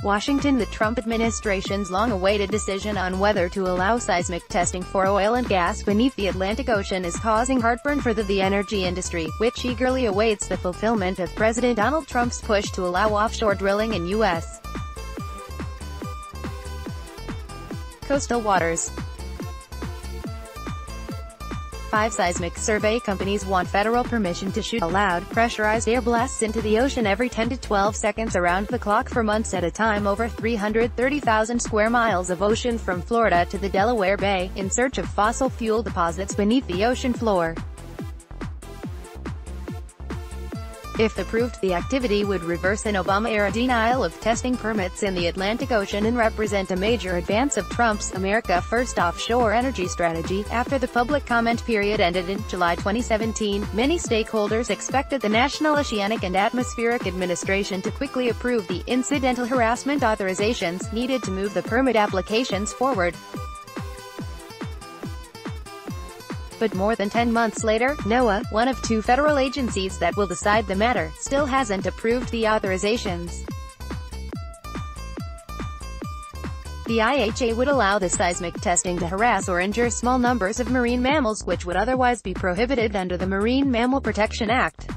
Washington. The Trump administration's long-awaited decision on whether to allow seismic testing for oil and gas beneath the Atlantic Ocean is causing heartburn for the energy industry, which eagerly awaits the fulfillment of President Donald Trump's push to allow offshore drilling in U.S. coastal waters. 5 seismic survey companies want federal permission to shoot loud, pressurized air blasts into the ocean every 10 to 12 seconds around the clock for months at a time over 330,000 square miles of ocean from Florida to the Delaware Bay, in search of fossil fuel deposits beneath the ocean floor. If approved, the activity would reverse an Obama-era denial of testing permits in the Atlantic Ocean and represent a major advance of Trump's America First offshore energy strategy. After the public comment period ended in July 2017, many stakeholders expected the National Oceanic and Atmospheric Administration to quickly approve the incidental harassment authorizations needed to move the permit applications forward. But more than 10 months later, NOAA, one of 2 federal agencies that will decide the matter, still hasn't approved the authorizations. The IHA would allow the seismic testing to harass or injure small numbers of marine mammals, which would otherwise be prohibited under the Marine Mammal Protection Act.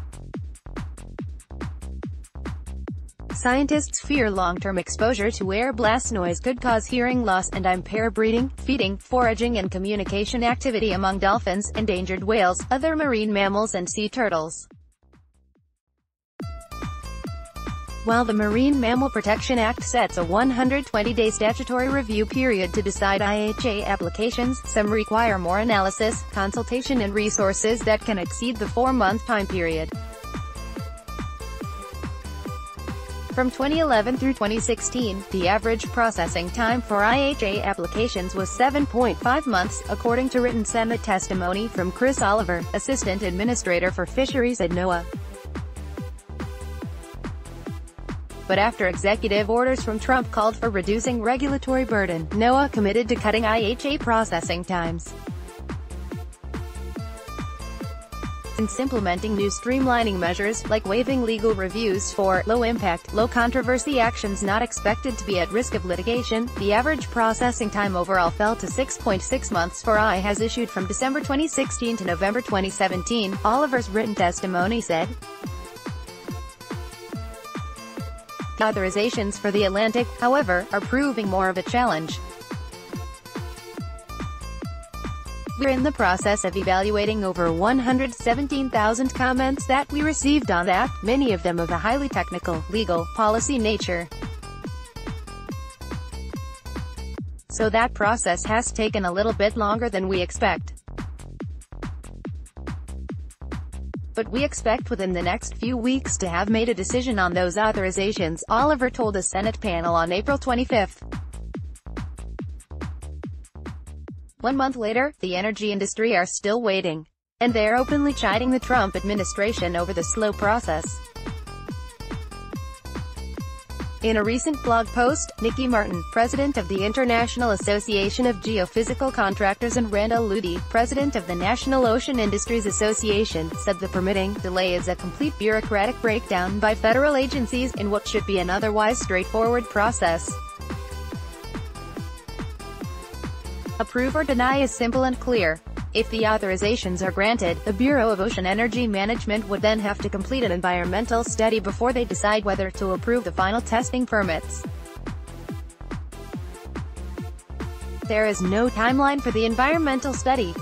Scientists fear long-term exposure to air blast noise could cause hearing loss and impair breeding, feeding, foraging and communication activity among dolphins, endangered whales, other marine mammals and sea turtles. While the Marine Mammal Protection Act sets a 120-day statutory review period to decide IHA applications, some require more analysis, consultation and resources that can exceed the 4-month time period. From 2011 through 2016, the average processing time for IHA applications was 7.5 months, according to written Senate testimony from Chris Oliver, Assistant Administrator for Fisheries at NOAA. But after executive orders from Trump called for reducing regulatory burden, NOAA committed to cutting IHA processing times. Since implementing new streamlining measures, like waiving legal reviews for low-impact, low-controversy actions not expected to be at risk of litigation, the average processing time overall fell to 6.6 months for I has issued from December 2016 to November 2017, Oliver's written testimony said. The authorizations for the Atlantic, however, are proving more of a challenge. We're in the process of evaluating over 117,000 comments that we received on that, many of them of a highly technical, legal, policy nature. So that process has taken a little bit longer than we expect. But we expect within the next few weeks to have made a decision on those authorizations, Oliver told a Senate panel on April 25. 1 month later, the energy industry are still waiting. And they're openly chiding the Trump administration over the slow process. In a recent blog post, Nikki Martin, president of the International Association of Geophysical Contractors, and Randall Ludy, president of the National Ocean Industries Association, said the permitting delay is a complete bureaucratic breakdown by federal agencies, in what should be an otherwise straightforward process. Approve or deny is simple and clear. If the authorizations are granted, the Bureau of Ocean Energy Management would then have to complete an environmental study before they decide whether to approve the final testing permits. There is no timeline for the environmental study.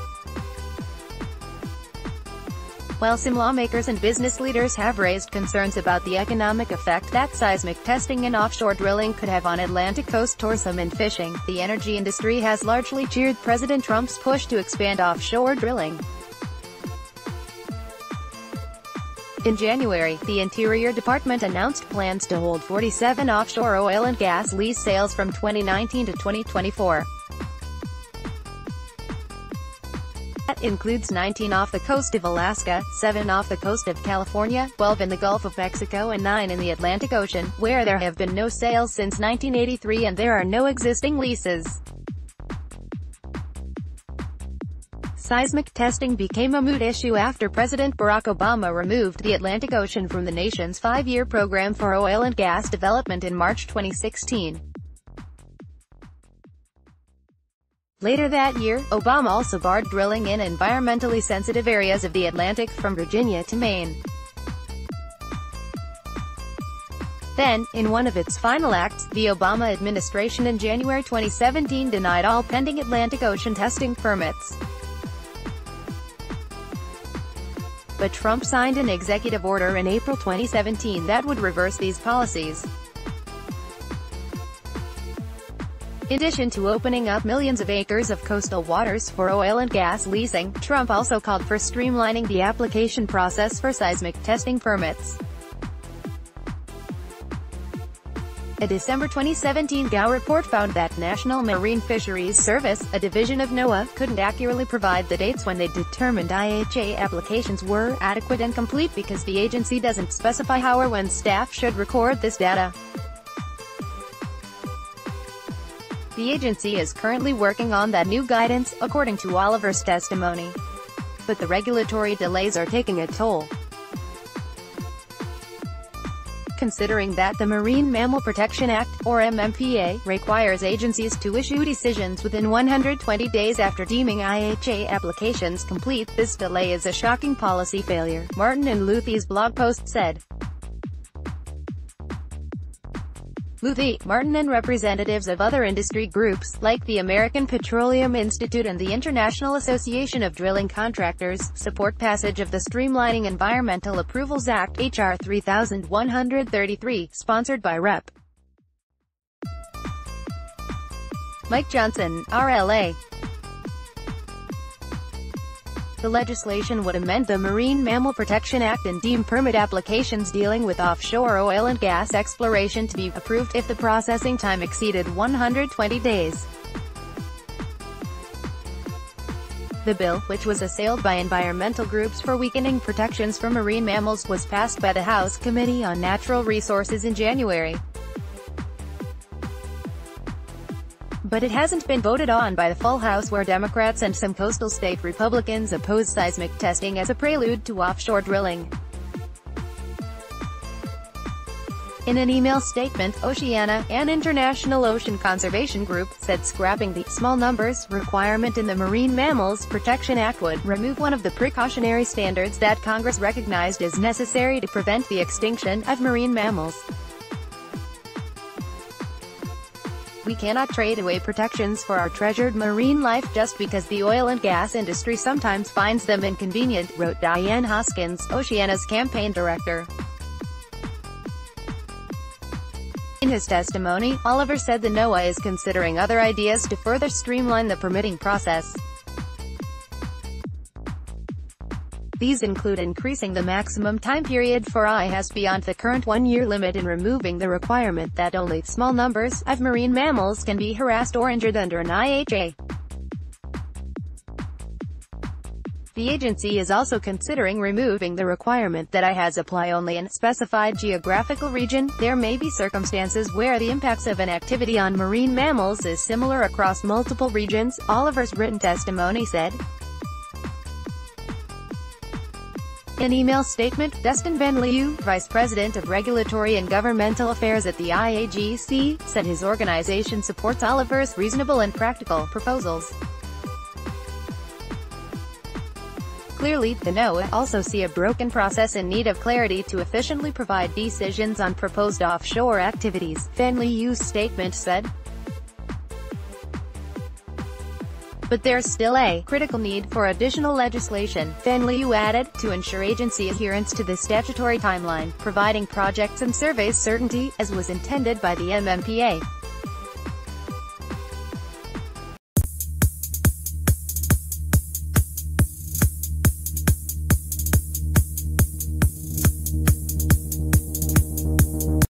While some lawmakers and business leaders have raised concerns about the economic effect that seismic testing and offshore drilling could have on Atlantic coast tourism and fishing, the energy industry has largely cheered President Trump's push to expand offshore drilling. In January, the Interior Department announced plans to hold 47 offshore oil and gas lease sales from 2019 to 2024. That includes 19 off the coast of Alaska, 7 off the coast of California, 12 in the Gulf of Mexico and 9 in the Atlantic Ocean, where there have been no sales since 1983 and there are no existing leases. Seismic testing became a moot issue after President Barack Obama removed the Atlantic Ocean from the nation's 5-year program for oil and gas development in March 2016. Later that year, Obama also barred drilling in environmentally sensitive areas of the Atlantic from Virginia to Maine. Then, in one of its final acts, the Obama administration in January 2017 denied all pending Atlantic Ocean testing permits. But Trump signed an executive order in April 2017 that would reverse these policies. In addition to opening up millions of acres of coastal waters for oil and gas leasing, Trump also called for streamlining the application process for seismic testing permits. A December 2017 GAO report found that National Marine Fisheries Service, a division of NOAA, couldn't accurately provide the dates when they determined IHA applications were adequate and complete because the agency doesn't specify how or when staff should record this data. The agency is currently working on that new guidance, according to Oliver's testimony. But the regulatory delays are taking a toll. Considering that the Marine Mammal Protection Act, or MMPA, requires agencies to issue decisions within 120 days after deeming IHA applications complete, this delay is a shocking policy failure, Martin and Luthe's blog post said. Luthe, Martin and representatives of other industry groups, like the American Petroleum Institute and the International Association of Drilling Contractors, support passage of the Streamlining Environmental Approvals Act, H.R. 3133, sponsored by Rep. Mike Johnson, RLA. The legislation would amend the Marine Mammal Protection Act and deem permit applications dealing with offshore oil and gas exploration to be approved if the processing time exceeded 120 days. The bill, which was assailed by environmental groups for weakening protections for marine mammals, was passed by the House Committee on Natural Resources in January. But it hasn't been voted on by the full House, where Democrats and some coastal state Republicans oppose seismic testing as a prelude to offshore drilling. In an email statement, Oceana, an international ocean conservation group, said scrapping the small numbers requirement in the Marine Mammals Protection Act would remove one of the precautionary standards that Congress recognized as necessary to prevent the extinction of marine mammals. We cannot trade away protections for our treasured marine life just because the oil and gas industry sometimes finds them inconvenient, wrote Diane Hoskins, Oceana's campaign director. In his testimony, Oliver said the NOAA is considering other ideas to further streamline the permitting process. These include increasing the maximum time period for IHAs beyond the current 1-year limit and removing the requirement that only small numbers of marine mammals can be harassed or injured under an IHA. The agency is also considering removing the requirement that IHAs apply only in a specified geographical region. There may be circumstances where the impacts of an activity on marine mammals is similar across multiple regions, Oliver's written testimony said. In an email statement, Dustin Van Liu, Vice President of Regulatory and Governmental Affairs at the IAGC, said his organization supports Oliver's reasonable and practical proposals. Clearly, the NOAA also see a broken process in need of clarity to efficiently provide decisions on proposed offshore activities, Van Liu's statement said. But there's still a critical need for additional legislation, Van Liu added, to ensure agency adherence to the statutory timeline, providing projects and surveys certainty, as was intended by the MMPA.